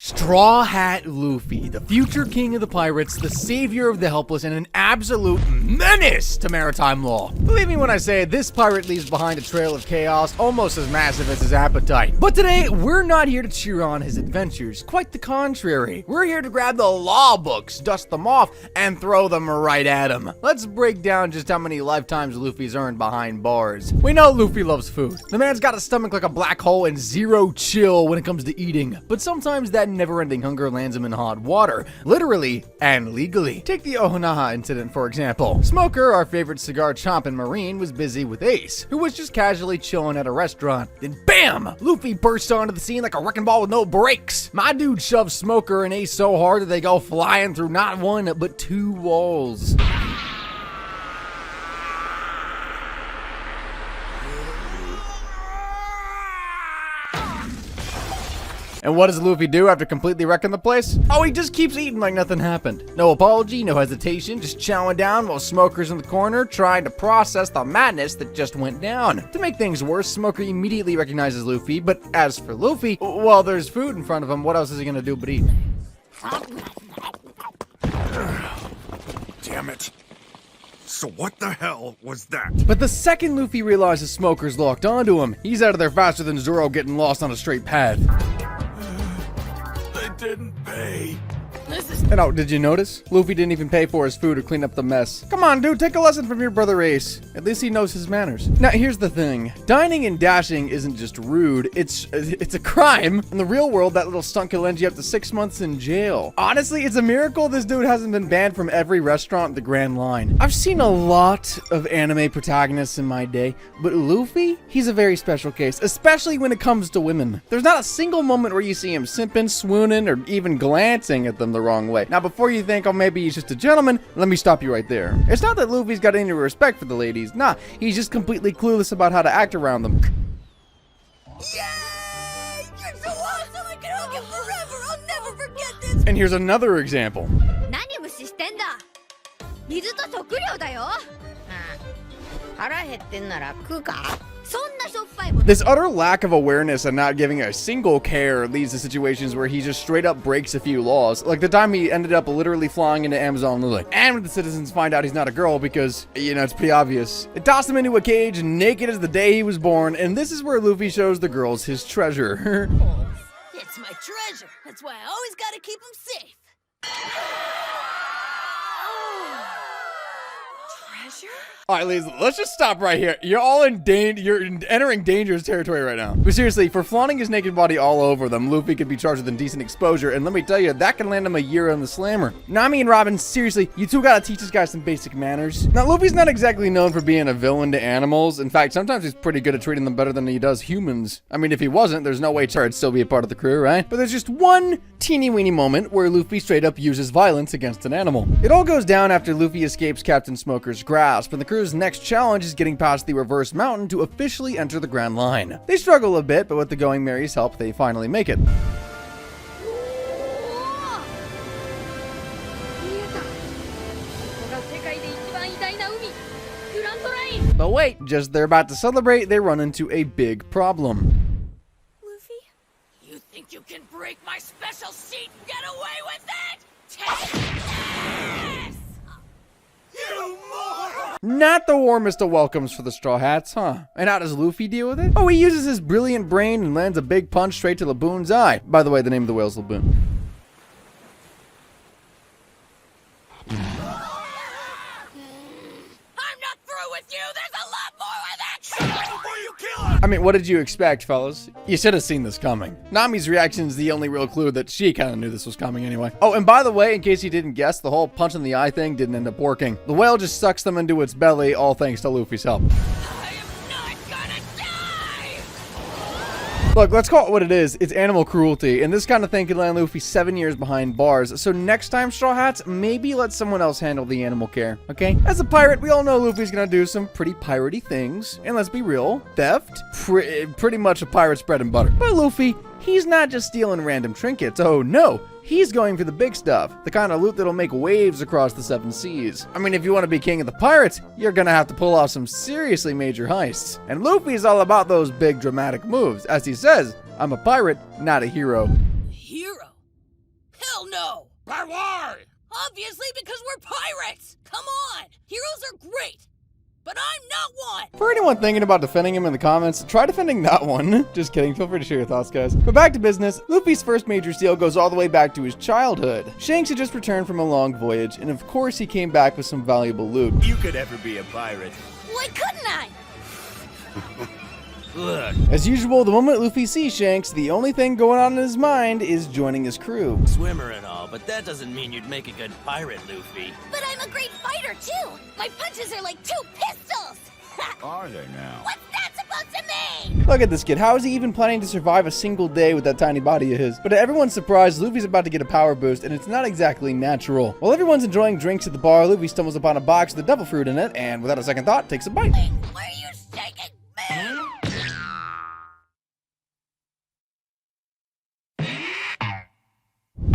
Straw Hat Luffy, the future king of the pirates, the savior of the helpless, and an absolute menace to maritime law. Believe me when I say this pirate leaves behind a trail of chaos almost as massive as his appetite. But today, we're not here to cheer on his adventures. Quite the contrary. We're here to grab the law books, dust them off, and throw them right at him. Let's break down just how many lifetimes Luffy's earned behind bars. We know Luffy loves food. The man's got a stomach like a black hole and zero chill when it comes to eating. But sometimes that never-ending hunger lands him in hot water, literally and legally. Take the Ohonaha incident, for example. Smoker, our favorite cigar chomping marine, was busy with Ace, who was just casually chilling at a restaurant. Then BAM! Luffy bursts onto the scene like a wrecking ball with no brakes. My dude shoves Smoker and Ace so hard that they go flying through not one, but two walls. And what does Luffy do after completely wrecking the place? Oh, he just keeps eating like nothing happened. No apology, no hesitation, just chowing down while Smoker's in the corner trying to process the madness that just went down. To make things worse, Smoker immediately recognizes Luffy, but as for Luffy, well, there's food in front of him. What else is he gonna do but eat? Damn it. So what the hell was that? But the second Luffy realizes Smoker's locked onto him, he's out of there faster than Zoro getting lost on a straight path. They didn't pay. And oh, did you notice? Luffy didn't even pay for his food or clean up the mess. Come on, dude, take a lesson from your brother Ace. At least he knows his manners. Now, here's the thing. Dining and dashing isn't just rude, it's a crime. In the real world, that little stunt could land you up to 6 months in jail. Honestly, it's a miracle this dude hasn't been banned from every restaurant in the Grand Line. I've seen a lot of anime protagonists in my day, but Luffy, he's a very special case, especially when it comes to women. There's not a single moment where you see him simping, swooning, or even glancing at them the wrong way. Now, before you think, oh, maybe he's just a gentleman, let me stop you right there. It's not that Luffy's got any respect for the ladies. Nah, he's just completely clueless about how to act around them. Yay! You're so awesome! I can hug you forever! I'll never forget this! And here's another example. This utter lack of awareness and not giving a single care leads to situations where he just straight up breaks a few laws. Like the time he ended up literally flying into Amazon Lily. And when the citizens find out he's not a girl because, you know, it's pretty obvious. It tossed him into a cage naked as the day he was born, and this is where Luffy shows the girls his treasure. It's my treasure. That's why I always gotta keep him safe. Treasure? All right, ladies, let's just stop right here. You're all in danger. You're entering dangerous territory right now. But seriously, for flaunting his naked body all over them, Luffy could be charged with indecent exposure. And let me tell you, that can land him a year on the slammer. Nami and Robin, seriously, you two gotta teach this guy some basic manners. Now, Luffy's not exactly known for being a villain to animals. In fact, sometimes he's pretty good at treating them better than he does humans. I mean, if he wasn't, there's no way Char would still be a part of the crew, right? But there's just one teeny-weeny moment where Luffy straight up uses violence against an animal. It all goes down after Luffy escapes Captain Smoker's grasp, and the crew's next challenge is getting past the reverse mountain to officially enter the Grand Line. They struggle a bit, but with the Going Merry's help, they finally make it. But wait, just as they're about to celebrate, they run into a big problem. Luffy? You think you can break my special seat and get away with it? Take this! You moron! Not the warmest of welcomes for the Straw Hats, huh? And how does Luffy deal with it? Oh, he uses his brilliant brain and lands a big punch straight to Laboon's eye. By the way, the name of the whale's Laboon. I mean, what did you expect, fellas? You should have seen this coming. Nami's reaction is the only real clue that she kind of knew this was coming anyway. Oh, and by the way, in case you didn't guess, the whole punch in the eye thing didn't end up working. The whale just sucks them into its belly, all thanks to Luffy's help. Look, let's call it what it is. It's animal cruelty, and this kind of thing could land Luffy 7 years behind bars. So next time, Straw Hats, maybe let someone else handle the animal care, okay? As a pirate, we all know Luffy's gonna do some pretty piratey things. And let's be real, theft, pretty much a pirate's bread and butter. But Luffy, he's not just stealing random trinkets. Oh no, he's going for the big stuff. The kind of loot that'll make waves across the 7 seas. I mean, if you want to be king of the pirates, you're gonna have to pull off some seriously major heists. And Luffy's all about those big dramatic moves. As he says, I'm a pirate, not a hero. Hero? no. But why? Obviously because we're pirates! Come on! Heroes are great! But I'm not one! For anyone thinking about defending him in the comments, try defending that one. Just kidding, feel free to share your thoughts, guys. But back to business, Luffy's first major steal goes all the way back to his childhood. Shanks had just returned from a long voyage, and of course he came back with some valuable loot. You could ever be a pirate. Why couldn't I? Look, As usual, the moment Luffy sees Shanks, the only thing going on in his mind is joining his crew. swimmer and all, but that doesn't mean you'd make a good pirate, Luffy. But I'm a great fighter, too! My punches are like 2 pistols! Are they now? What's that supposed to mean? Look at this kid, how is he even planning to survive a single day with that tiny body of his? But to everyone's surprise, Luffy's about to get a power boost, and it's not exactly natural. While everyone's enjoying drinks at the bar, Luffy stumbles upon a box with a devil fruit in it, and without a second thought, takes a bite. Why are you shaking me?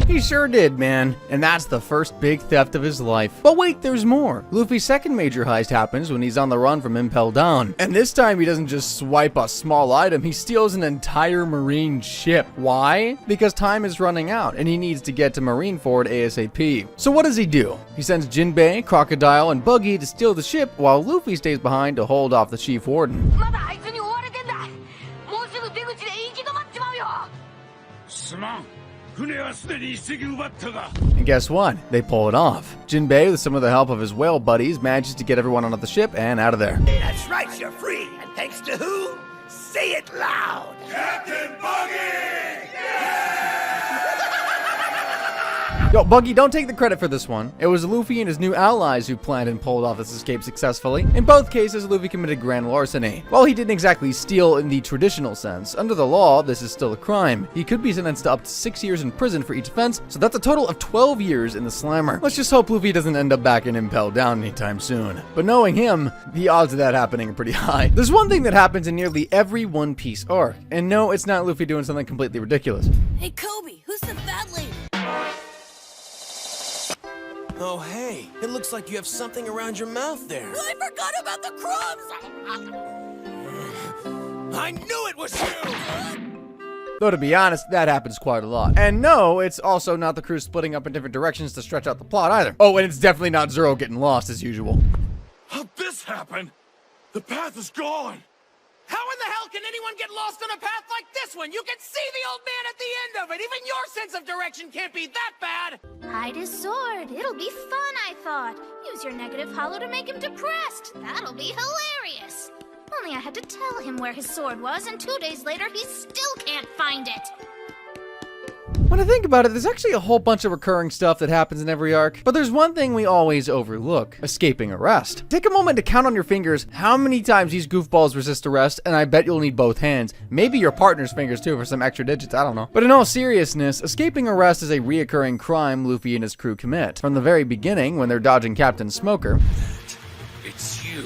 He sure did, man. And that's the first big theft of his life. But wait, there's more. Luffy's second major heist happens when he's on the run from Impel Down. And this time he doesn't just swipe a small item, he steals an entire marine ship. Why? Because time is running out and he needs to get to Marineford ASAP. So what does he do? He sends Jinbei, Crocodile, and Buggy to steal the ship while Luffy stays behind to hold off the Chief Warden. まだあいつに追われてんだ。もうすぐ出口で行き止まっちまうよ。すまん。船はすでに一隻奪ったが。 And guess what? They pull it off. Jinbei, with some of the help of his whale buddies, manages to get everyone onto the ship and out of there. That's right, you're free. And thanks to who? Say it loud. Captain Buggy! Yo, Buggy, don't take the credit for this one. It was Luffy and his new allies who planned and pulled off this escape successfully. In both cases, Luffy committed grand larceny. While he didn't exactly steal in the traditional sense, under the law, this is still a crime. He could be sentenced to up to 6 years in prison for each offense, so that's a total of 12 years in the slammer. Let's just hope Luffy doesn't end up back in Impel Down anytime soon. But knowing him, the odds of that happening are pretty high. There's one thing that happens in nearly every One Piece arc, and no, it's not Luffy doing something completely ridiculous. Hey, Kobe, who's the fat lady? Oh, hey, it looks like you have something around your mouth there. I forgot about the crumbs! I knew it was you! Though to be honest, that happens quite a lot. And no, it's also not the crew splitting up in different directions to stretch out the plot either. Oh, and it's definitely not Zoro getting lost as usual. How'd this happen? The path is gone. How in the hell can anyone get lost on a path like this one? You can see the old man at the end of it! Even your sense of direction can't be that bad! Hide his sword. It'll be fun, I thought. Use your negative hollow to make him depressed. That'll be hilarious. Only I had to tell him where his sword was, and 2 days later he still can't find it. When I think about it, there's actually a whole bunch of recurring stuff that happens in every arc, but there's one thing we always overlook: escaping arrest. Take a moment to count on your fingers how many times these goofballs resist arrest, and I bet you'll need both hands. Maybe your partner's fingers too for some extra digits, I don't know. But in all seriousness, escaping arrest is a reoccurring crime Luffy and his crew commit. From the very beginning, when they're dodging Captain Smoker, It's you.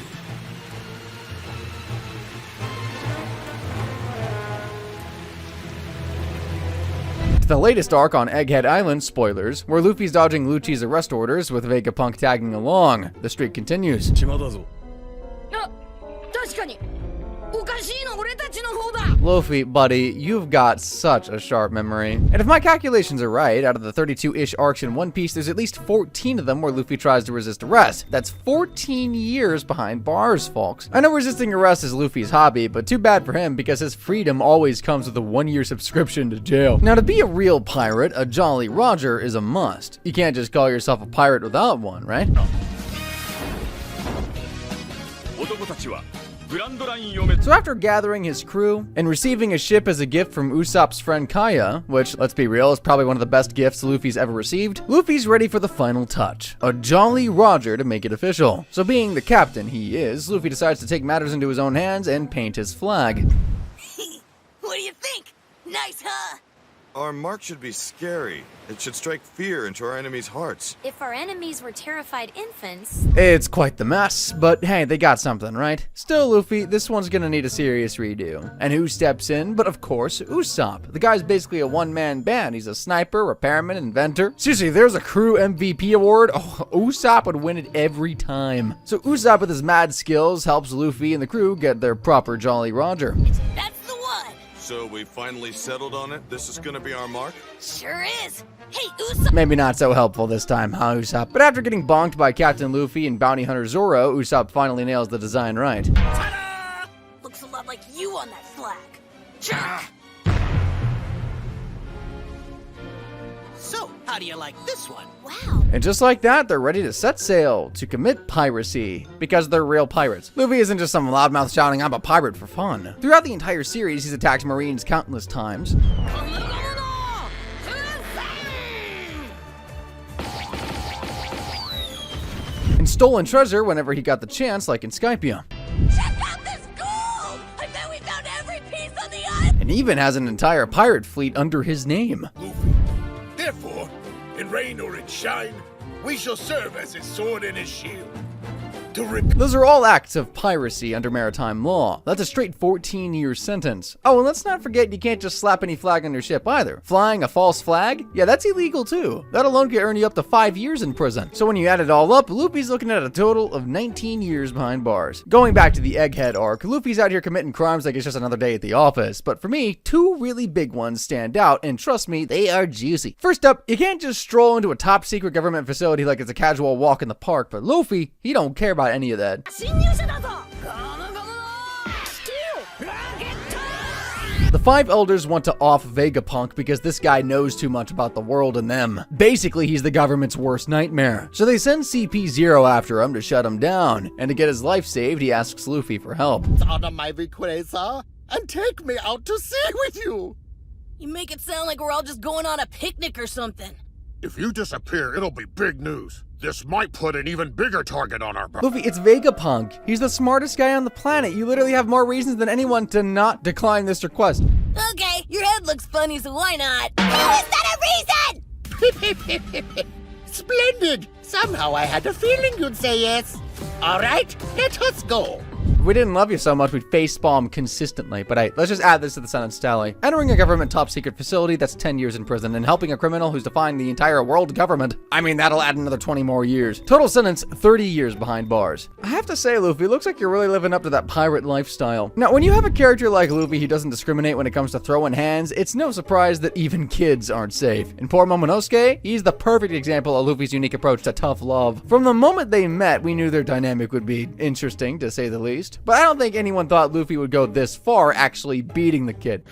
the latest arc on Egghead Island, spoilers, where Luffy's dodging Lucci's arrest orders with Vegapunk tagging along. The streak continues. あ、確かに。おかしいの俺たちの方だ。 Luffy, buddy, you've got such a sharp memory. And if my calculations are right, out of the 32-ish arcs in One Piece, there's at least 14 of them where Luffy tries to resist arrest. That's 14 years behind bars, folks. I know resisting arrest is Luffy's hobby, but too bad for him because his freedom always comes with a 1-year subscription to jail. Now, to be a real pirate, a Jolly Roger is a must. You can't just call yourself a pirate without one, right? So after gathering his crew and receiving a ship as a gift from Usopp's friend Kaya, which, let's be real, is probably one of the best gifts Luffy's ever received, Luffy's ready for the final touch, a Jolly Roger to make it official. So being the captain he is, Luffy decides to take matters into his own hands and paint his flag. What do you think? Nice, huh? Our mark should be scary. It should strike fear into our enemies' hearts. If our enemies were terrified infants... It's quite the mess, but hey, they got something, right? Still, Luffy, this one's gonna need a serious redo. And who steps in? But of course, Usopp. The guy's basically a one-man band. He's a sniper, repairman, inventor. Seriously, there's a crew MVP award. Oh, Usopp would win it every time. So Usopp, with his mad skills, helps Luffy and the crew get their proper Jolly Roger. That's the one. So we finally settled on it? This is gonna be our mark? Sure is. Hey, Usopp. Maybe not so helpful this time, huh, Usopp? But after getting bonked by Captain Luffy and bounty hunter Zoro, Usopp finally nails the design right. Ta-da! Looks a lot like you on that flag. Jerk! So, how do you like this one? Wow. And just like that, they're ready to set sail to commit piracy, because they're real pirates. Luffy isn't just some loudmouth shouting, "I'm a pirate" for fun. Throughout the entire series, he's attacked Marines countless times, and stolen treasure whenever he got the chance, like in Skypiea. Check out this gold! I bet we found every piece on the island! And even has an entire pirate fleet under his name. Luffy. Therefore, in rain or in shine, we shall serve as his sword and his shield. To Those are all acts of piracy under maritime law. That's a straight 14-year sentence. Oh, and let's not forget you can't just slap any flag on your ship either. Flying a false flag? Yeah, that's illegal too. That alone could earn you up to 5 years in prison. So when you add it all up, Luffy's looking at a total of 19 years behind bars. Going back to the Egghead arc, Luffy's out here committing crimes like it's just another day at the office. But for me, two really big ones stand out, and trust me, they are juicy. First up, you can't just stroll into a top secret government facility like it's a casual walk in the park, but Luffy, he don't care about any of that. The five elders want to off Vegapunk because this guy knows too much about the world and them. Basically, he's the government's worst nightmare. So they send CP0 after him to shut him down. And to get his life saved, he asks Luffy for help. Honor my request, and take me out to sea with you. You make it sound like we're all just going on a picnic or something. If you disappear, it'll be big news. This might put an even bigger target on our back. Luffy, it's Vegapunk. He's the smartest guy on the planet. You literally have more reasons than anyone to not decline this request. Okay, your head looks funny, so why not? Oh, is that a reason? Splendid. Somehow I had a feeling you'd say yes. All right, let us go. If we didn't love you so much, we'd facepalm consistently. But hey, let's just add this to the sentence tally. Entering a government top secret facility, that's 10 years in prison. And helping a criminal who's defying the entire world government, I mean, that'll add another 20 more years. Total sentence, 30 years behind bars. I have to say, Luffy, looks like you're really living up to that pirate lifestyle. Now, when you have a character like Luffy who doesn't discriminate when it comes to throwing hands, it's no surprise that even kids aren't safe. And poor Momonosuke, he's the perfect example of Luffy's unique approach to tough love. From the moment they met, we knew their dynamic would be interesting, to say the least. But I don't think anyone thought Luffy would go this far, actually beating the kid.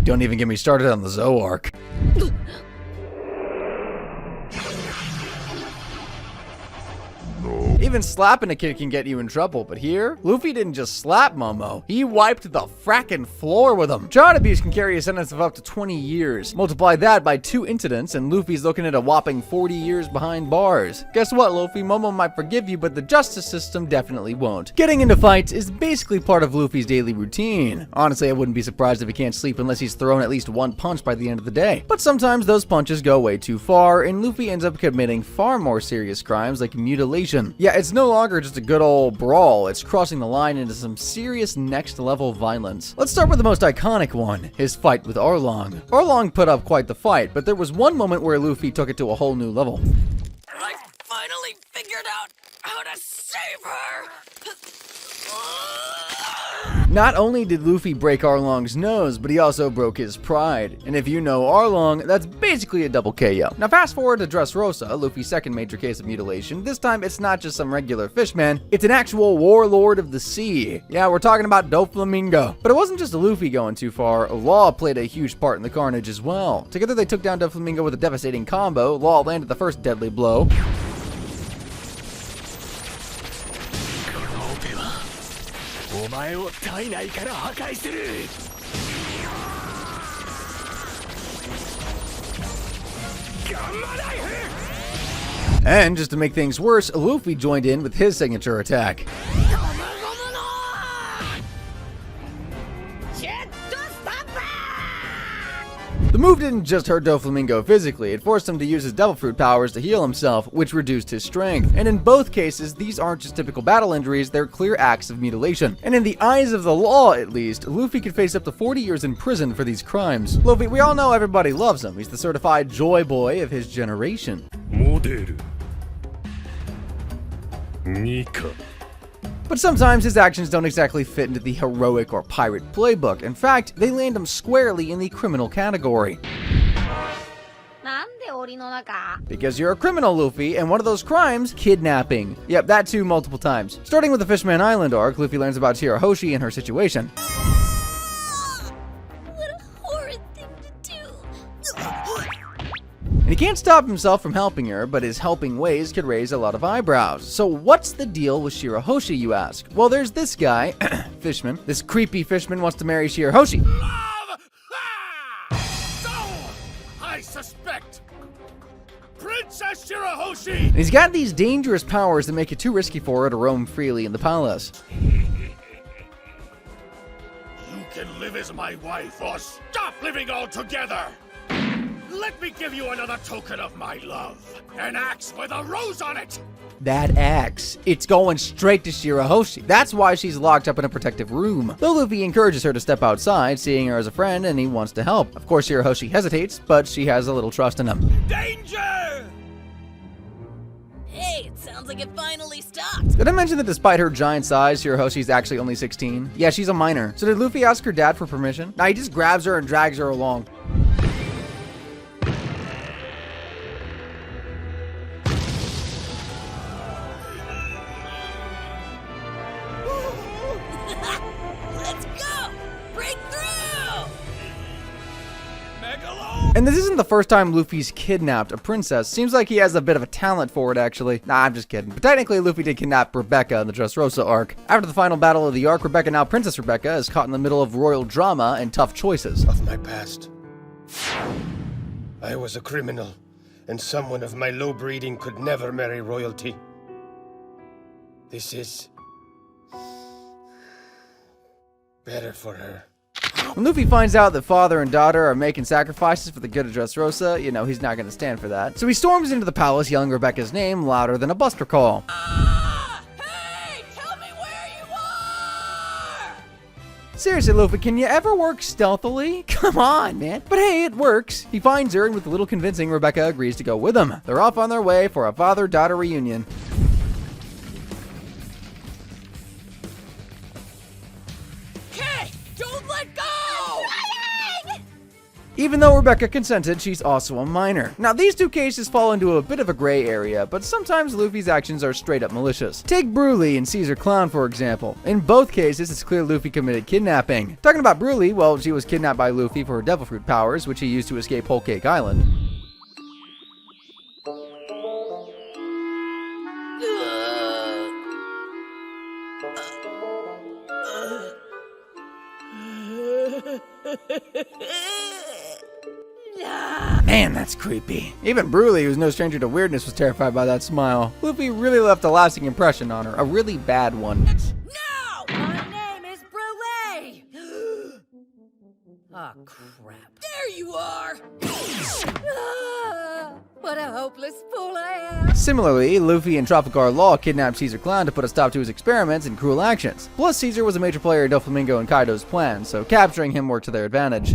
Don't even get me started on the Zoe arc. Even slapping a kid can get you in trouble, but here, Luffy didn't just slap Momo, he wiped the frackin' floor with him. Child abuse can carry a sentence of up to 20 years. Multiply that by 2 incidents, and Luffy's looking at a whopping 40 years behind bars. Guess what, Luffy? Momo might forgive you, but the justice system definitely won't. Getting into fights is basically part of Luffy's daily routine. Honestly, I wouldn't be surprised if he can't sleep unless he's thrown at least one punch by the end of the day. But sometimes those punches go way too far, and Luffy ends up committing far more serious crimes like mutilation. Yeah, it's no longer just a good old brawl, it's crossing the line into some serious next level violence. Let's start with the most iconic one, his fight with Arlong. Arlong put up quite the fight, but there was one moment where Luffy took it to a whole new level. I finally figured out how to save her! Not only did Luffy break Arlong's nose, but he also broke his pride. And if you know Arlong, that's basically a double KO. Now fast forward to Dressrosa, Luffy's second major case of mutilation. This time it's not just some regular fishman, it's an actual warlord of the sea. Yeah, we're talking about Doflamingo. But it wasn't just Luffy going too far, Law played a huge part in the carnage as well. Together they took down Doflamingo with a devastating combo. Law landed the first deadly blow. And just to make things worse, Luffy joined in with his signature attack. The move didn't just hurt Doflamingo physically, it forced him to use his Devil Fruit powers to heal himself, which reduced his strength. And in both cases, these aren't just typical battle injuries, they're clear acts of mutilation. And in the eyes of the law, at least, Luffy could face up to 40 years in prison for these crimes. Luffy, we all know everybody loves him. He's the certified joy boy of his generation. But sometimes his actions don't exactly fit into the heroic or pirate playbook. In fact, they land him squarely in the criminal category. Because you're a criminal, Luffy, and one of those crimes, kidnapping. Yep, that too multiple times. Starting with the Fishman Island arc, Luffy learns about Shirahoshi and her situation. What a horrid thing to do. And he can't stop himself from helping her, but his helping ways could raise a lot of eyebrows. So what's the deal with Shirahoshi, you ask? Well, there's this guy, Fishman. This creepy Fishman wants to marry Shirahoshi. Love! Ah! So, I suspect Princess Shirahoshi! And he's got these dangerous powers that make it too risky for her to roam freely in the palace. You can live as my wife or stop living altogether! Let me give you another token of my love. An axe with a rose on it! That axe. It's going straight to Shirahoshi. That's why she's locked up in a protective room. Though Luffy encourages her to step outside, seeing her as a friend, and he wants to help. Of course, Shirahoshi hesitates, but she has a little trust in him. Danger! Hey, it sounds like it finally stopped. Did I mention that despite her giant size, Shirahoshi's actually only 16? Yeah, she's a minor. So did Luffy ask her dad for permission? Nah, he just grabs her and drags her along. Let's go! Break through! And this isn't the first time Luffy's kidnapped a princess. Seems like he has a bit of a talent for it, actually. Nah, I'm just kidding. But technically, Luffy did kidnap Rebecca in the Dressrosa arc. After the final battle of the arc, Rebecca, now Princess Rebecca, is caught in the middle of royal drama and tough choices. Of my past. I was a criminal, and someone of my low breeding could never marry royalty. This is better for her. When Luffy finds out that father and daughter are making sacrifices for the good of Dressrosa, you know, he's not going to stand for that. So he storms into the palace yelling Rebecca's name louder than a buster call. Hey, tell me where you are! Seriously, Luffy, can you ever work stealthily? Come on, man. But hey, it works. He finds her, and with a little convincing, Rebecca agrees to go with him. They're off on their way for a father-daughter reunion. Okay, don't let go! Even though Rebecca consented, she's also a minor. Now, these two cases fall into a bit of a gray area, but sometimes Luffy's actions are straight up malicious. Take Broly and Caesar Clown, for example. In both cases, it's clear Luffy committed kidnapping. Talking about Broly, well, she was kidnapped by Luffy for her devil fruit powers, which he used to escape Whole Cake Island. Man, that's creepy. Even Broly, who's no stranger to weirdness, was terrified by that smile. Luffy really left a lasting impression on her, a really bad one. No! My name is Brule! Oh, crap. There you are! What a hopeless fool I am! Similarly, Luffy and Trafalgar Law kidnapped Caesar Clown to put a stop to his experiments and cruel actions. Plus, Caesar was a major player in Doflamingo and Kaido's plan, so capturing him worked to their advantage.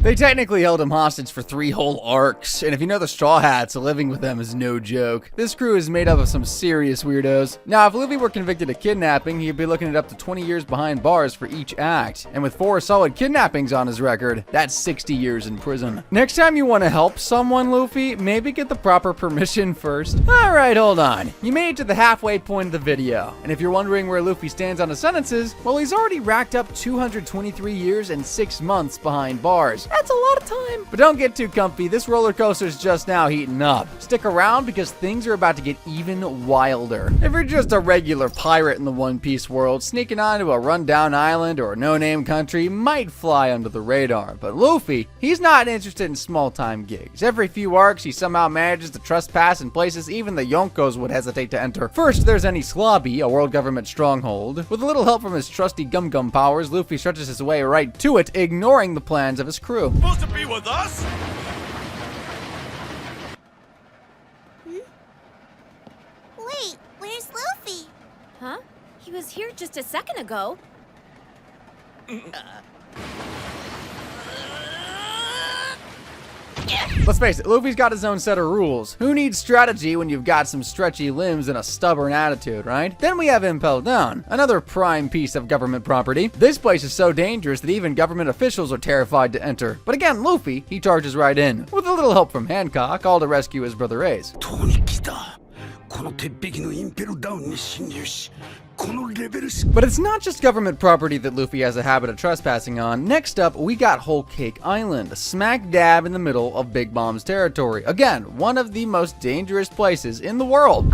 They technically held him hostage for 3 whole arcs, and if you know the Straw Hats, living with them is no joke. This crew is made up of some serious weirdos. Now, if Luffy were convicted of kidnapping, he'd be looking at up to 20 years behind bars for each act. And with 4 solid kidnappings on his record, that's 60 years in prison. Next time you want to help someone, Luffy, maybe get the proper permission first. Alright, hold on. You made it to the halfway point of the video. And if you're wondering where Luffy stands on his sentences, well, he's already racked up 223 years and 6 months behind bars. That's a lot of time. But don't get too comfy. This roller coaster's just now heating up. Stick around because things are about to get even wilder. If you're just a regular pirate in the One Piece world, sneaking onto a rundown island or a no-name country might fly under the radar. But Luffy, he's not interested in small-time gigs. Every few arcs, he somehow manages to trespass in places even the Yonkos would hesitate to enter. First, there's Enies Lobby, a world government stronghold. With a little help from his trusty Gum powers, Luffy stretches his way right to it, ignoring the plans of his crew. Supposed to be with us? Wait, where's Luffy? Huh? He was here just a second ago. Let's face it, Luffy's got his own set of rules. Who needs strategy when you've got some stretchy limbs and a stubborn attitude, right? Then we have Impel Down, another prime piece of government property. This place is so dangerous that even government officials are terrified to enter. But again, Luffy, he charges right in, with a little help from Hancock, all to rescue his brother Ace. But it's not just government property that Luffy has a habit of trespassing on. Next up, we got Whole Cake Island, smack dab in the middle of Big Mom's territory. Again, one of the most dangerous places in the world.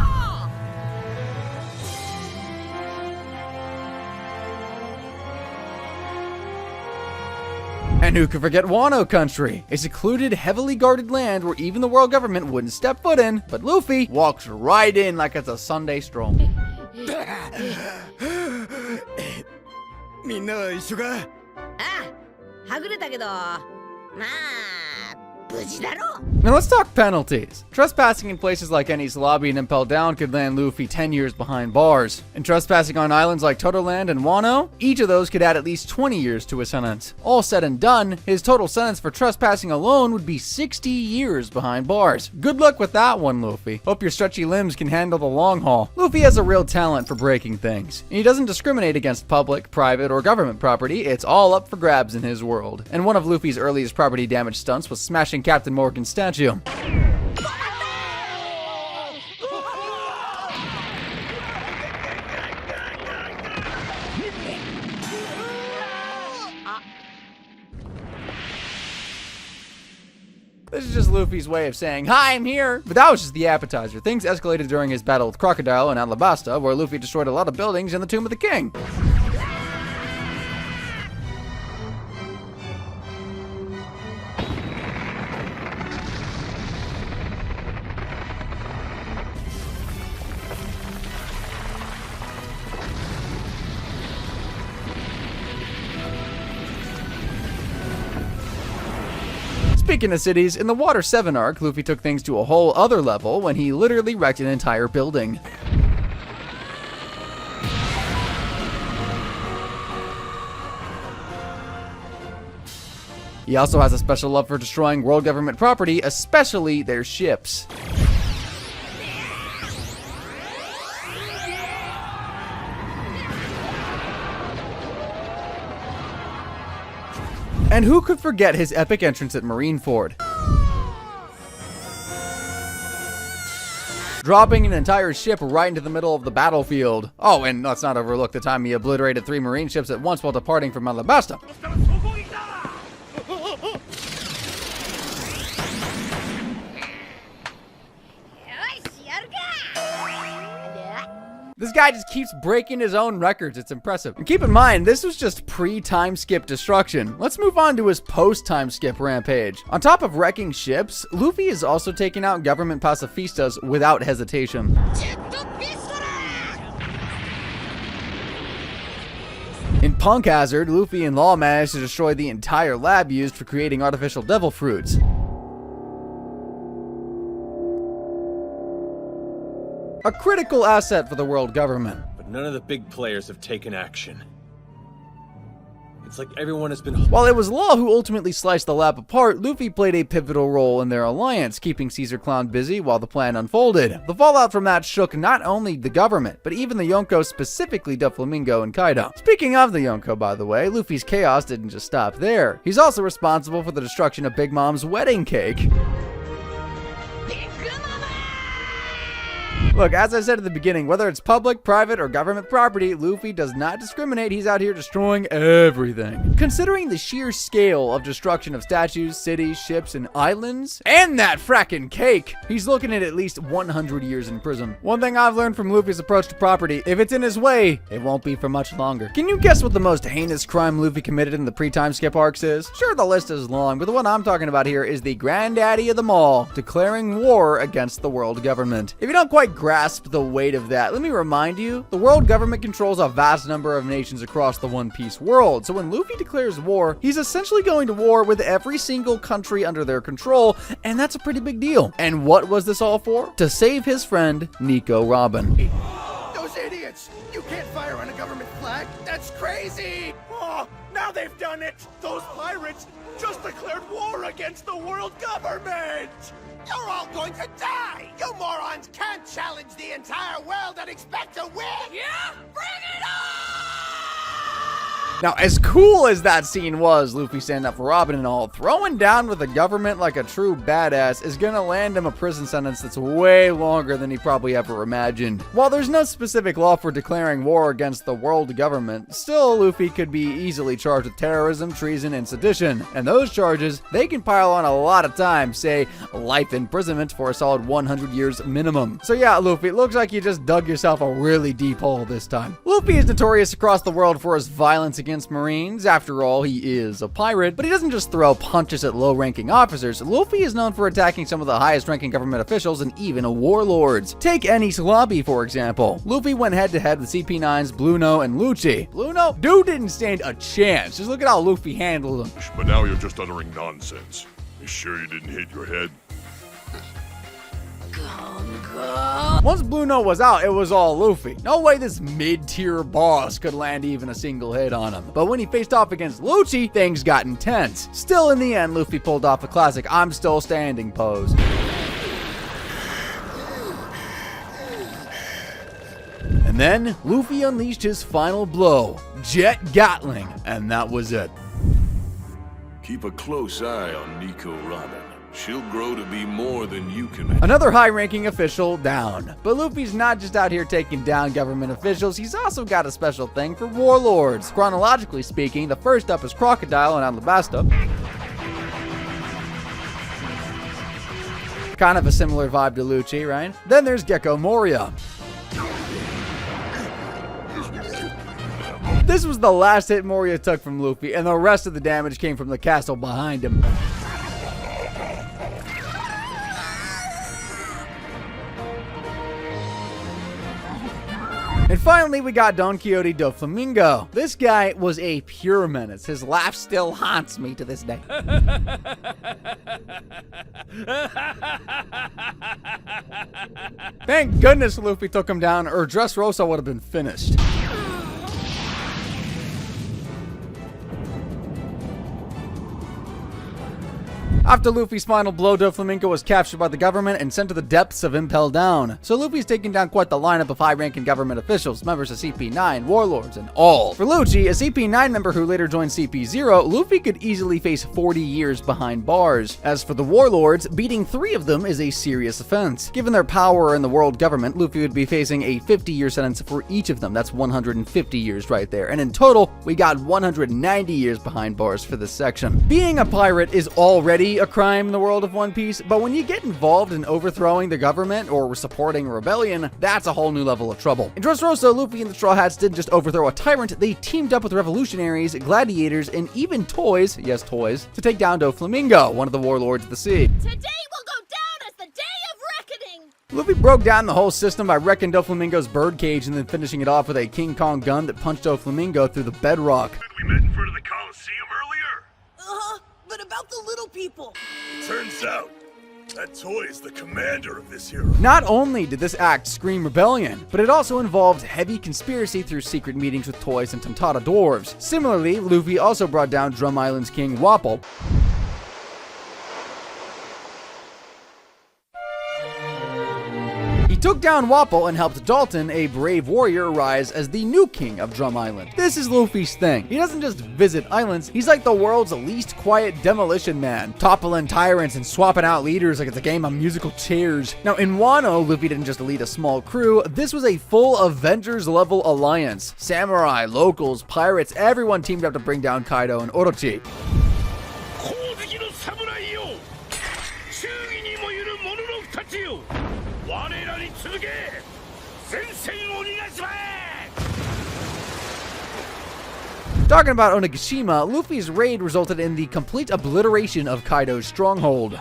And who could forget Wano Country? A secluded, heavily guarded land where even the world government wouldn't step foot in, but Luffy walks right in like it's a Sunday stroll. Now let's talk penalties. Trespassing in places like Enies Lobby and Impel Down could land Luffy 10 years behind bars. And trespassing on islands like Totoland and Wano, each of those could add at least 20 years to his sentence. All said and done, his total sentence for trespassing alone would be 60 years behind bars. Good luck with that one, Luffy. Hope your stretchy limbs can handle the long haul. Luffy has a real talent for breaking things. And he doesn't discriminate against public, private, or government property. It's all up for grabs in his world. And one of Luffy's earliest property damage stunts was smashing Captain Morgan's statue. This is just Luffy's way of saying, "Hi, I'm here!" But that was just the appetizer. Things escalated during his battle with Crocodile in Alabasta, where Luffy destroyed a lot of buildings in the Tomb of the King. Speaking of cities, in the Water 7 arc, Luffy took things to a whole other level when he literally wrecked an entire building. He also has a special love for destroying world government property, especially their ships. And who could forget his epic entrance at Marineford? Dropping an entire ship right into the middle of the battlefield. Oh, and let's not overlook the time he obliterated 3 marine ships at once while departing from Alabasta. This guy just keeps breaking his own records. It's impressive. And keep in mind, this was just pre-time skip destruction. Let's move on to his post-time skip rampage. On top of wrecking ships, Luffy is also taking out government pacifistas without hesitation. In Punk Hazard, Luffy and Law managed to destroy the entire lab used for creating artificial devil fruits. A critical asset for the world government. But none of the big players have taken action. It's like everyone has been... While it was Law who ultimately sliced the lab apart, Luffy played a pivotal role in their alliance, keeping Caesar Clown busy while the plan unfolded. The fallout from that shook not only the government, but even the Yonko, specifically Doflamingo and Kaido. Speaking of the Yonko, by the way, Luffy's chaos didn't just stop there. He's also responsible for the destruction of Big Mom's wedding cake. Look, as I said at the beginning, whether it's public, private, or government property, Luffy does not discriminate. He's out here destroying everything. Considering the sheer scale of destruction of statues, cities, ships, and islands, and that frackin' cake, he's looking at least 100 years in prison. One thing I've learned from Luffy's approach to property, if it's in his way, it won't be for much longer. Can you guess what the most heinous crime Luffy committed in the pre-time skip arcs is? Sure, the list is long, but the one I'm talking about here is the granddaddy of them all, declaring war against the world government. If you don't quite grasp the weight of that, let me remind you, the world government controls a vast number of nations across the One Piece world, so when Luffy declares war, he's essentially going to war with every single country under their control, and that's a pretty big deal. And what was this all for? To save his friend, Nico Robin. Those idiots! You can't fire on a government flag! That's crazy! Oh, now Now they've done it! Those pirates just declared war against the world government! You're all going to die! You morons can't challenge the entire world and expect to win! Yeah? Bring it on! Now, as cool as that scene was, Luffy standing up for Robin and all, throwing down with the government like a true badass is gonna land him a prison sentence that's way longer than he probably ever imagined. While there's no specific law for declaring war against the world government, still Luffy could be easily charged with terrorism, treason, and sedition. And those charges, they can pile on a lot of time, say life imprisonment for a solid 100 years minimum. So yeah, Luffy, it looks like you just dug yourself a really deep hole this time. Luffy is notorious across the world for his violence against Marines. After all, he is a pirate, but he doesn't just throw punches at low-ranking officers. Luffy is known for attacking some of the highest-ranking government officials and even warlords. Take Enies Lobby, for example. Luffy went head-to-head with CP9's Blueno and Lucci. Blueno? Dude didn't stand a chance. Just look at how Luffy handled him. But now you're just uttering nonsense. You sure you didn't hit your head? Once Blueno was out, it was all Luffy. No way this mid-tier boss could land even a single hit on him. But when he faced off against Lucci, things got intense. Still, in the end, Luffy pulled off the classic "I'm still standing" pose. And then, Luffy unleashed his final blow, Jet Gatling, and that was it. Keep a close eye on Nico Robin. She'll grow to be more than you can. Another high-ranking official down. But Luffy's not just out here taking down government officials, he's also got a special thing for warlords. Chronologically speaking, the first up is Crocodile and Alabasta. Kind of a similar vibe to Lucci, right? Then there's Gecko Moria. This was the last hit Moria took from Luffy, and the rest of the damage came from the castle behind him. And finally, we got Don Quixote do Flamingo. This guy was a pure menace. His laugh still haunts me to this day. Thank goodness Luffy took him down, or Dressrosa would have been finished. After Luffy's final blow, Doflamingo was captured by the government and sent to the depths of Impel Down. So Luffy's taking down quite the lineup of high-ranking government officials, members of CP9, warlords, and all. For Lucci, a CP9 member who later joined CP0, Luffy could easily face 40 years behind bars. As for the warlords, beating 3 of them is a serious offense. Given their power in the world government, Luffy would be facing a 50-year sentence for each of them. That's 150 years right there. And in total, we got 190 years behind bars for this section. Being a pirate is already a crime in the world of One Piece, but when you get involved in overthrowing the government or supporting a rebellion, that's a whole new level of trouble. In Dressrosa, Luffy and the Straw Hats didn't just overthrow a tyrant, they teamed up with revolutionaries, gladiators, and even toys, yes toys, to take down Doflamingo, one of the warlords of the sea. Today will go down as the day of reckoning! Luffy broke down the whole system by wrecking Doflamingo's birdcage and then finishing it off with a King Kong gun that punched Doflamingo through the bedrock. We met in front of the Coliseum earlier. But about the little people. Turns out, that toy is the commander of this hero. Not only did this act scream rebellion, but it also involved heavy conspiracy through secret meetings with toys and Tontada dwarves. Similarly, Luffy also brought down Drum Island's king Wapol. He took down Wapol and helped Dalton, a brave warrior, rise as the new king of Drum Island. This is Luffy's thing. He doesn't just visit islands, he's like the world's least quiet demolition man, toppling tyrants and swapping out leaders like it's a game of musical chairs. Now in Wano, Luffy didn't just lead a small crew, this was a full Avengers level alliance. Samurai, locals, pirates, everyone teamed up to bring down Kaido and Orochi. Talking about Onigashima, Luffy's raid resulted in the complete obliteration of Kaido's stronghold.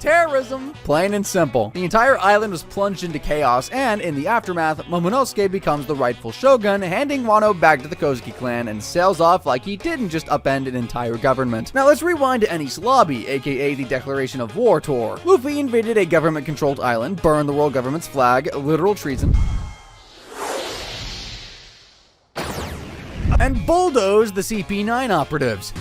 terrorism. Plain and simple. The entire island was plunged into chaos, and in the aftermath, Momonosuke becomes the rightful shogun, handing Wano back to the Kozuki clan and sails off like he didn't just upend an entire government. Now let's rewind to Enies Lobby, aka the Declaration of War tour. Luffy invaded a government-controlled island, burned the world government's flag, literal treason, and bulldozed the CP9 operatives.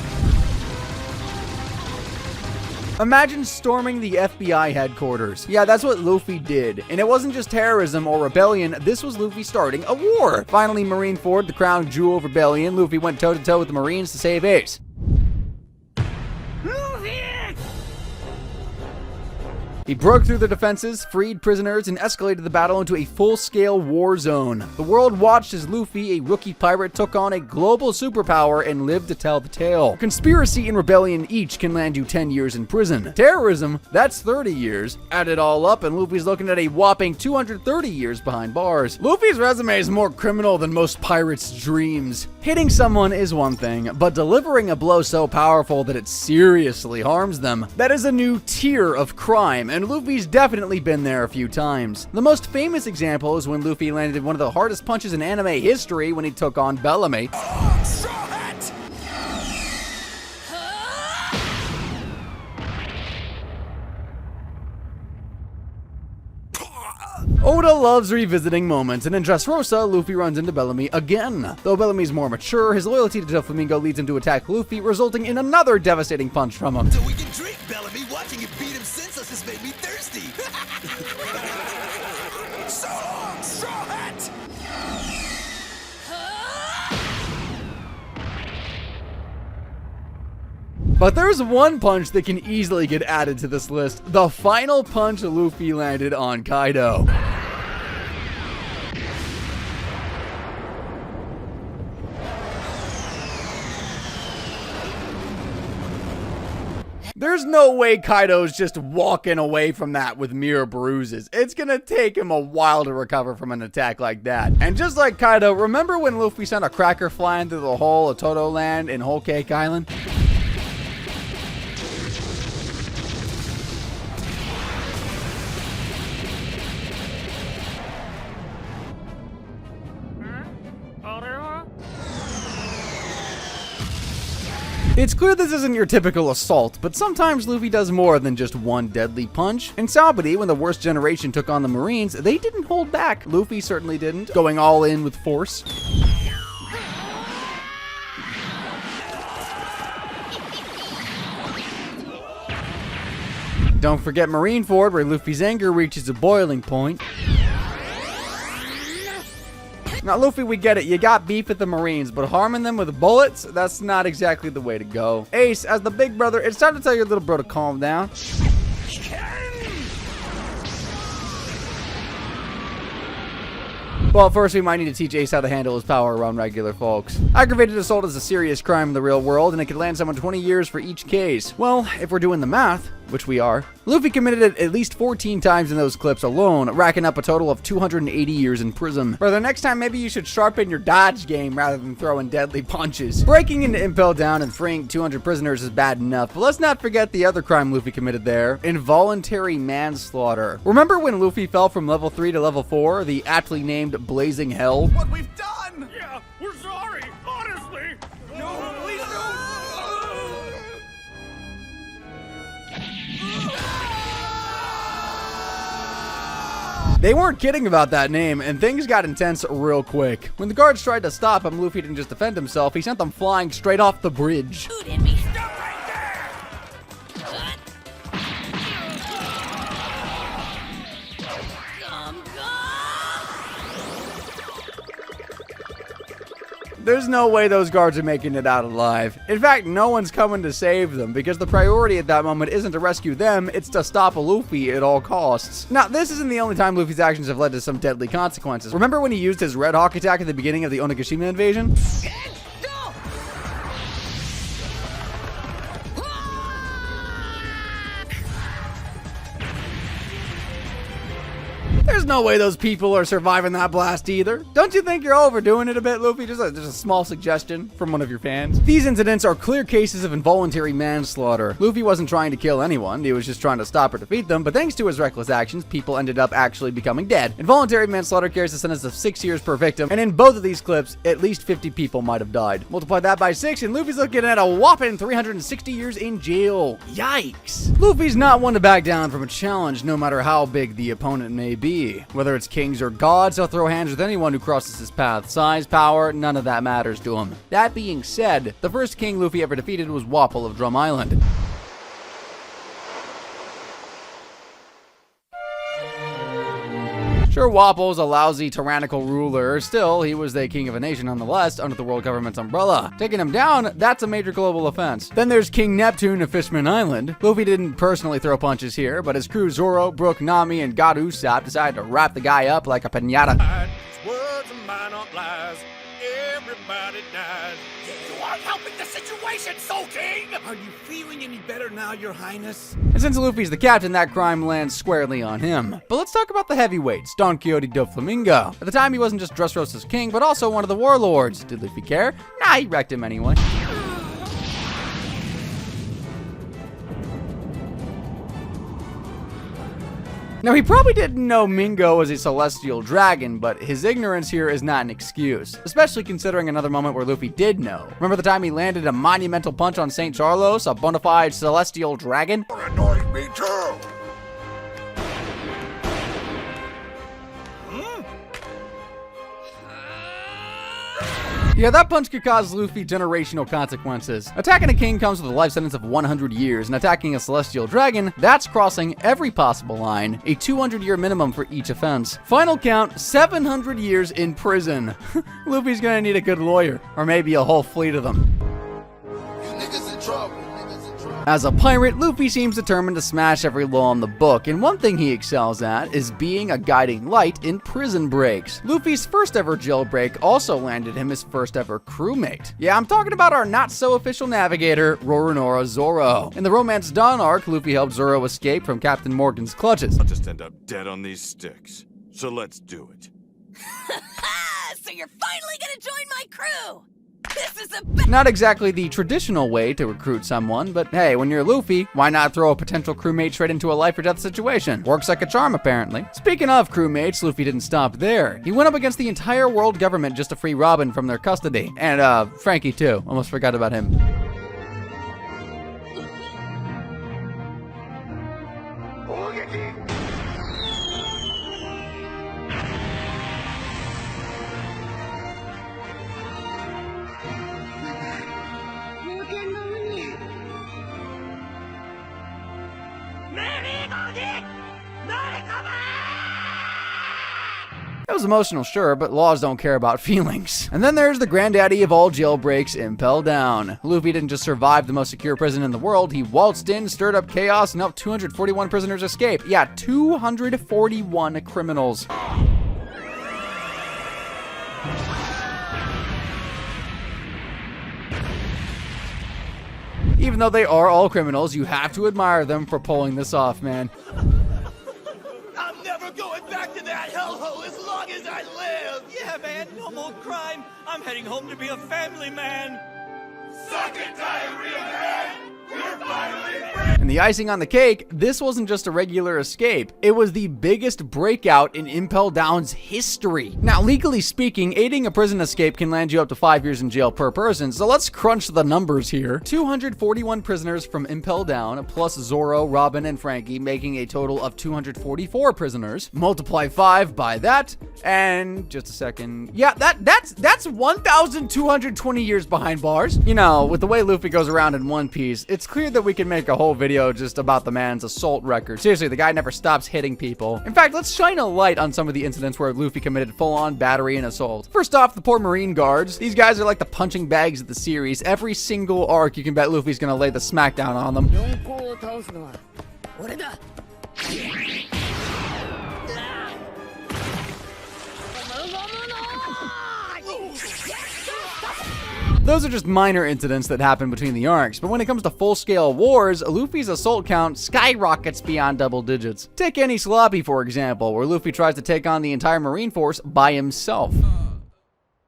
Imagine storming the FBI headquarters. Yeah, that's what Luffy did. And it wasn't just terrorism or rebellion, this was Luffy starting a war. Finally, Marineford, the crown jewel of rebellion, Luffy went toe-to-toe with the Marines to save Ace. He broke through the defenses, freed prisoners, and escalated the battle into a full-scale war zone. The world watched as Luffy, a rookie pirate, took on a global superpower and lived to tell the tale. Conspiracy and rebellion each can land you 10 years in prison. Terrorism, that's 30 years. Add it all up, and Luffy's looking at a whopping 230 years behind bars. Luffy's resume is more criminal than most pirates' dreams. Hitting someone is one thing, but delivering a blow so powerful that it seriously harms them, that is a new tier of crime, and Luffy's definitely been there a few times. The most famous example is when Luffy landed one of the hardest punches in anime history when he took on Bellamy. Oda loves revisiting moments, and in Dressrosa, Luffy runs into Bellamy again. Though Bellamy's more mature, his loyalty to Doflamingo leads him to attack Luffy, resulting in another devastating punch from him. So we can drink, Bellamy. Watching you beat him senseless has made me thirsty. So long, Straw Hat! But there's one punch that can easily get added to this list. The final punch Luffy landed on Kaido. There's no way Kaido's just walking away from that with mere bruises. It's gonna take him a while to recover from an attack like that. And just like Kaido, remember when Luffy sent a cracker flying through the whole of Todo Land in Whole Cake Island? It's clear this isn't your typical assault, but sometimes Luffy does more than just one deadly punch. In Sabaody, when the worst generation took on the Marines, they didn't hold back. Luffy certainly didn't, going all in with force. Don't forget Marineford, where Luffy's anger reaches a boiling point. Now, Luffy, we get it. You got beef with the Marines, but harming them with bullets? That's not exactly the way to go. Ace, as the big brother, it's time to tell your little bro to calm down. Well, first we might need to teach Ace how to handle his power around regular folks. Aggravated assault is a serious crime in the real world, and it could land someone 20 years for each case. Well, if we're doing the math, which we are, Luffy committed it at least 14 times in those clips alone, racking up a total of 280 years in prison. For the next time, maybe you should sharpen your dodge game rather than throwing deadly punches. Breaking into Impel Down and freeing 200 prisoners is bad enough, but let's not forget the other crime Luffy committed there: involuntary manslaughter. Remember when Luffy fell from level 3 to level 4, the aptly named Blazing Hell? What we've done! Yeah, we're sorry, honestly! No, please don't! They weren't kidding about that name, and things got intense real quick. When the guards tried to stop him, Luffy didn't just defend himself, he sent them flying straight off the bridge. Dude, and me stop right there! There's no way those guards are making it out alive. In fact, no one's coming to save them, because the priority at that moment isn't to rescue them, it's to stop Luffy at all costs. Now, this isn't the only time Luffy's actions have led to some deadly consequences. Remember when he used his Red Hawk attack at the beginning of the Onigashima invasion? There's There's no way those people are surviving that blast either. Don't you think you're overdoing it a bit, Luffy? Just a small suggestion from one of your fans. These incidents are clear cases of involuntary manslaughter. Luffy wasn't trying to kill anyone, he was just trying to stop or defeat them, but thanks to his reckless actions, people ended up actually becoming dead. Involuntary manslaughter carries a sentence of 6 years per victim, and in both of these clips, at least 50 people might have died. Multiply that by 6, and Luffy's looking at a whopping 360 years in jail. Yikes. Luffy's not one to back down from a challenge, no matter how big the opponent may be. Whether it's kings or gods, he'll throw hands with anyone who crosses his path. Size, power, none of that matters to him. That being said, the first king Luffy ever defeated was Wapol of Drum Island. Sure, Wapol's a lousy, tyrannical ruler. Still, he was the king of a nation nonetheless, under the world government's umbrella. Taking him down, that's a major global offense. Then there's King Neptune of Fishman Island. Luffy didn't personally throw punches here, but his crew Zoro, Brook, Nami, and God Usopp decided to wrap the guy up like a piñata. Words of mine aren't lies. Everybody dies. You aren't helping the situation, Soul King! Are you feeling any better now, Your Highness? And since Luffy's the captain, that crime lands squarely on him. But let's talk about the heavyweights, Don Quixote do Flamingo. At the time, he wasn't just Dressrosa's king, but also one of the warlords. Did Luffy care? Nah, he wrecked him anyway. Now, he probably didn't know Mingo was a celestial dragon, but his ignorance here is not an excuse, especially considering another moment where Luffy did know. Remember the time he landed a monumental punch on St. Charlos, a bona fide celestial dragon? You're annoying me too. Yeah, that punch could cause Luffy generational consequences. Attacking a king comes with a life sentence of 100 years, and attacking a celestial dragon, that's crossing every possible line, a 200-year minimum for each offense. Final count, 700 years in prison. Luffy's gonna need a good lawyer, or maybe a whole fleet of them. You niggas in trouble. As a pirate, Luffy seems determined to smash every law in the book, and one thing he excels at is being a guiding light in prison breaks. Luffy's first ever jailbreak also landed him his first ever crewmate. Yeah, I'm talking about our not-so-official navigator, Roronoa Zoro. In the Romance Dawn arc, Luffy helped Zoro escape from Captain Morgan's clutches. I'll just end up dead on these sticks. So let's do it. So you're finally gonna join my crew! This is a Not exactly the traditional way to recruit someone, but hey, when you're Luffy, why not throw a potential crewmate straight into a life or death situation? Works like a charm, apparently. Speaking of crewmates, Luffy didn't stop there. He went up against the entire world government just to free Robin from their custody. And, Frankie too. Almost forgot about him. It was emotional, sure, but laws don't care about feelings. And then there's the granddaddy of all jailbreaks, Impel Down. Luffy didn't just survive the most secure prison in the world, he waltzed in, stirred up chaos, and helped 241 prisoners escape. Yeah, 241 criminals. Even though they are all criminals, you have to admire them for pulling this off, man. I'm never going back to that hellhole as long as I live! Yeah, man, no more crime. I'm heading home to be a family man. Suck it, diarrhea man! We're finally free! And the icing on the cake, this wasn't just a regular escape. It was the biggest breakout in Impel Down's history. Now, legally speaking, aiding a prison escape can land you up to 5 years in jail per person, so let's crunch the numbers here. 241 prisoners from Impel Down, plus Zoro, Robin, and Frankie, making a total of 244 prisoners. Multiply 5 by that, and just a second. Yeah, that's 1,220 years behind bars. You know, with the way Luffy goes around in One Piece, it's clear that we can make a whole video just about the man's assault record. Seriously, the guy never stops hitting people. In fact, let's shine a light on some of the incidents where Luffy committed full-on battery and assault. First off, the poor Marine guards. These guys are like the punching bags of the series. Every single arc, you can bet Luffy's gonna lay the smackdown on them. Those are just minor incidents that happen between the arcs, but when it comes to full-scale wars, Luffy's assault count skyrockets beyond double digits. Take any sloppy, for example, where Luffy tries to take on the entire Marine Force by himself.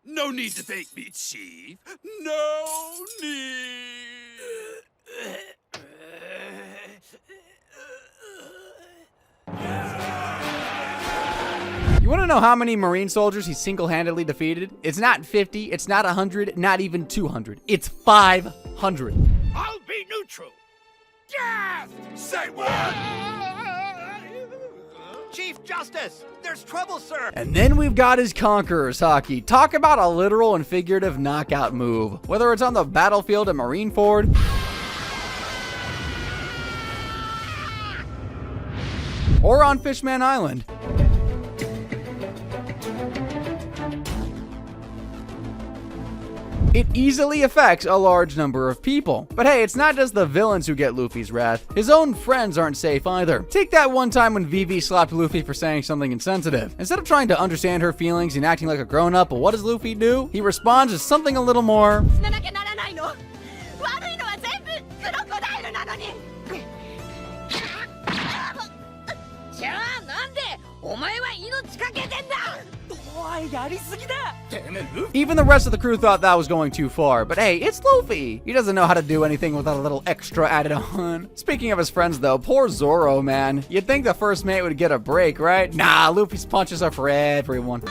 No need to thank me, Chief. No need. You want to know how many Marine soldiers he single-handedly defeated? It's not 50, it's not 100, not even 200. It's 500. I'll be neutral. Death! Say what? Chief Justice, there's trouble, sir. And then we've got his Conqueror's Haki. Talk about a literal and figurative knockout move. Whether it's on the battlefield at Marineford, or on Fishman Island. It easily affects a large number of people. But hey, it's not just the villains who get Luffy's wrath. His own friends aren't safe either. Take that one time when Vivi slapped Luffy for saying something insensitive. Instead of trying to understand her feelings and acting like a grown-up, what does Luffy do? He responds with something a little more... Even the rest of the crew thought that was going too far, but hey, it's Luffy. He doesn't know how to do anything without a little extra added on. Speaking of his friends though, poor Zoro, man. You'd think the first mate would get a break, right? Nah, Luffy's punches are for everyone.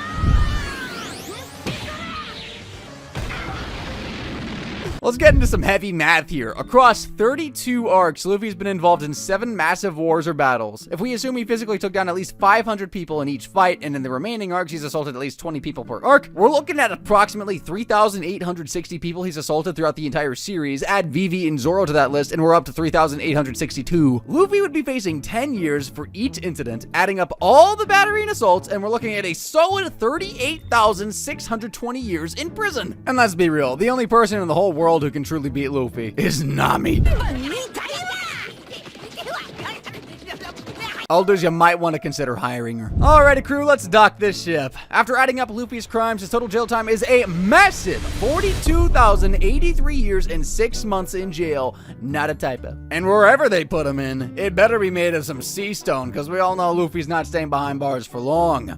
Let's get into some heavy math here. Across 32 arcs, Luffy's been involved in 7 massive wars or battles. If we assume he physically took down at least 500 people in each fight, and in the remaining arcs he's assaulted at least 20 people per arc, we're looking at approximately 3,860 people he's assaulted throughout the entire series. Add Vivi and Zoro to that list, and we're up to 3,862. Luffy would be facing 10 years for each incident, adding up all the battery and assaults, and we're looking at a solid 38,620 years in prison. And let's be real, the only person in the whole world who can truly beat Luffy is Nami. Elders, you might want to consider hiring her. Alrighty, crew, let's dock this ship. After adding up Luffy's crimes, his total jail time is a massive 42,083 years and 6 months in jail. Not a typo. And wherever they put him in, it better be made of some sea stone, because we all know Luffy's not staying behind bars for long.